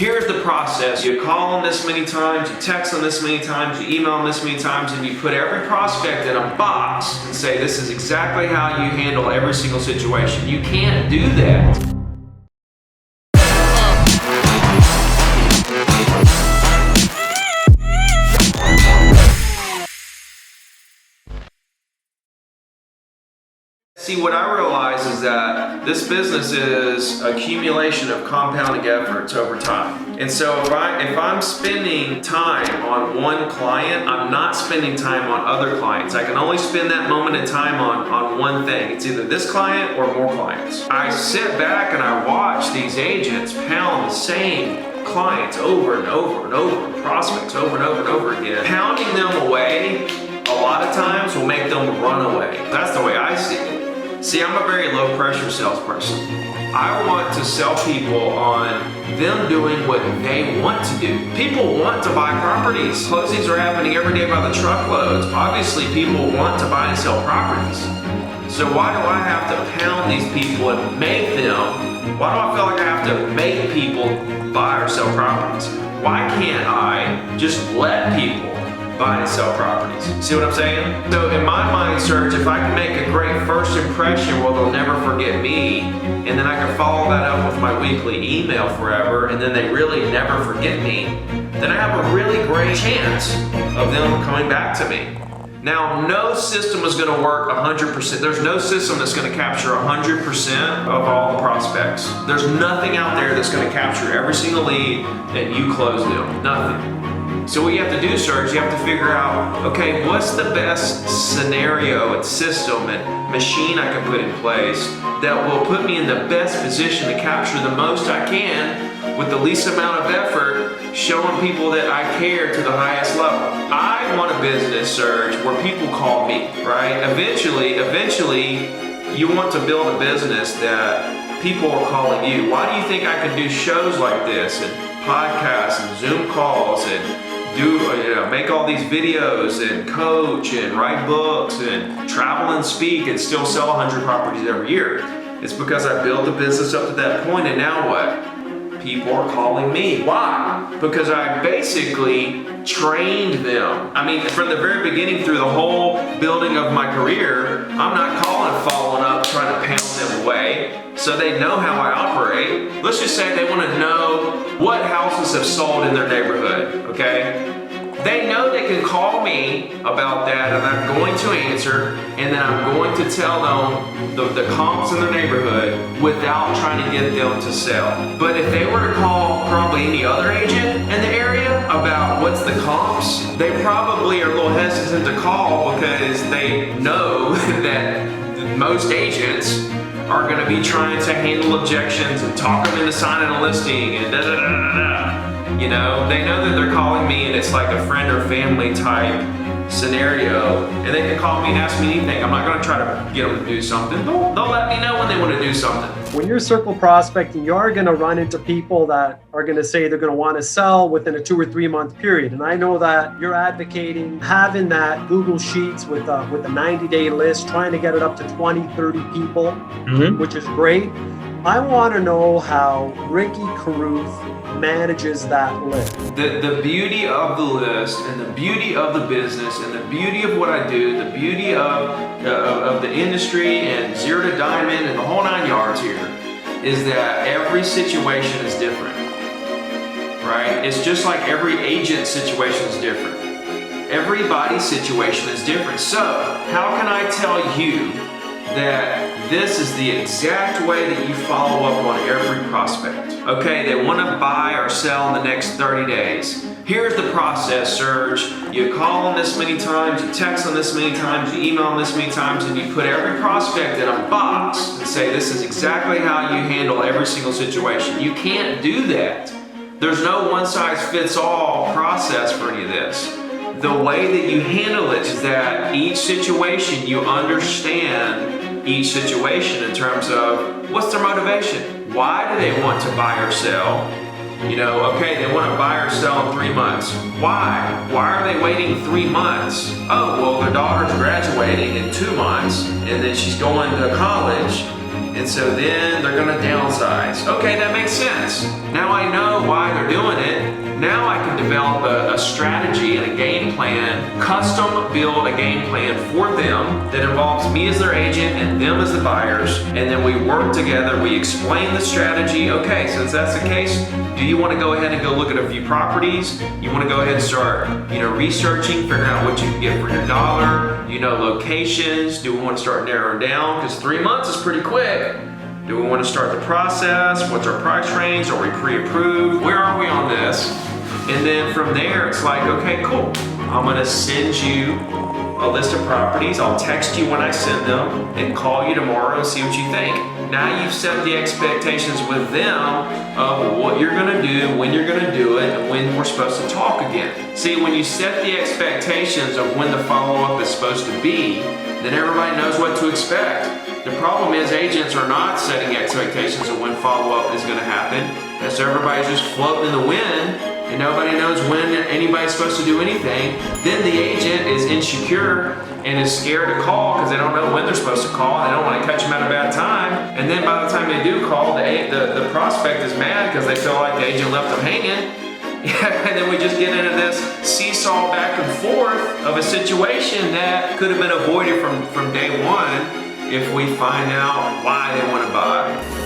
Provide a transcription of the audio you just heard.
Here's the process. You call them this many times, you text them this many times, you email them this many times, and you put every prospect in a box and say, this is exactly how you handle every single situation. You can't do that. See, what I realize is that this business is accumulation of compounding efforts over time. And so if I'm spending time on one client, I'm not spending time on other clients. I can only spend that moment in time on one thing. It's either this client or more clients. I sit back and I watch these agents pound the same clients over and over and over, prospects over and over and over again. Pounding them away a lot of times will make them run away. That's the way I see it. See, I'm a very low pressure salesperson. I want to sell people on them doing what they want to do. People want to buy properties. Closings are happening every day by the truckloads. Obviously, people want to buy and sell properties. So why do I have to pound these people and make them? Why do I feel like I have to make people buy or sell properties? Why can't I just let people buy and sell properties? See what I'm saying? So in my mind, Serge, if I can make a great first impression, well, they'll never forget me, and then I can follow that up with my weekly email forever, and then they really never forget me, then I have a really great chance of them coming back to me. Now, no system is going to work 100%. There's no system that's going to capture 100% of all the prospects. There's nothing out there that's going to capture every single lead and you close them. Nothing. So what you have to do, Serge, you have to figure out, okay, what's the best scenario and system and machine I can put in place that will put me in the best position to capture the most I can with the least amount of effort, showing people that I care to the highest level. I want a business, Serge, where people call me, right? Eventually, you want to build a business that people are calling you. Why do you think I can do shows like this and podcasts and Zoom calls and make all these videos and coach and write books and travel and speak and still sell 100 properties every year? It's because I built the business up to that point, and now what? People are calling me. Why? Because I basically trained them. I mean, from the very beginning through the whole building of my career, I'm not following up, trying to pound them away. So they know how I operate. Let's just say they want to know what houses have sold in their neighborhood, okay? They know they can call me about that, and I'm going to answer, and then I'm going to tell them the comps in their neighborhood without trying to get them to sell. But if they were to call probably any other agent in the area about what's the comps, they probably are a little hesitant to call because they know that most agents are going to be trying to handle objections and talk them into signing a listing and da-da-da-da-da. You know, they know that they're calling me and it's like a friend or family type scenario, and they can call me and ask me anything. I'm not going to try to get them to do something. They'll let me know when they want to do something. When you're circle prospecting, you are going to run into people that are going to say they're going to want to sell within a 2 or 3 month period. And I know that you're advocating having that Google Sheets with a 90-day list, trying to get it up to 20, 30 people, which is great. I want to know how Ricky Carruth manages that list. The beauty of the list and the beauty of the business and the beauty of what I do, the beauty of the industry and zero to diamond and the whole 9 yards here is that every situation is different, right? It's just like every agent situation is different. Everybody's situation is different. So how can I tell you that this is the exact way that you follow up on every prospect? Okay, they want to buy or sell in the next 30 days. Here's the process, Serge. You call them this many times, you text them this many times, you email them this many times, and you put every prospect in a box and say, this is exactly how you handle every single situation. You can't do that. There's no one-size-fits-all process for any of this. The way that you handle it is that each situation, you understand each situation in terms of what's their motivation. Why do they want to buy or sell? You know, okay, they want to buy or sell in 3 months. Why? Why are they waiting 3 months? Oh, well, their daughter's graduating in 2 months, and then she's going to college And so then they're gonna downsize. Okay, that makes sense. Now I know why they're doing it. Now I can develop a strategy and a game plan, custom build a game plan for them that involves me as their agent and them as the buyers. And then we work together, we explain the strategy. Okay, since that's the case, do you want to go ahead and go look at a few properties? You want to go ahead and start, researching, figuring out what you can get for your dollar, locations. Do we want to start narrowing down? Because 3 months is pretty quick. Do we want to start the process? What's our price range? Are we pre-approved? Where are we on this? And then from there, it's like, okay, cool. I'm gonna send you a list of properties. I'll text you when I send them and call you tomorrow and see what you think. Now you've set the expectations with them of what you're gonna do, when you're gonna do it, and when we're supposed to talk again. See, when you set the expectations of when the follow-up is supposed to be, then everybody knows what to expect. The problem is agents are not setting expectations of when follow-up is gonna happen, and so everybody's just floating in the wind, and nobody knows when anybody's supposed to do anything. Then the agent is insecure and is scared to call because they don't know when they're supposed to call, and they don't want to catch them at a bad time. And then by the time they do call, the prospect is mad because they feel like the agent left them hanging. And then we just get into this seesaw back and forth of a situation that could have been avoided from day one if we find out why they want to buy.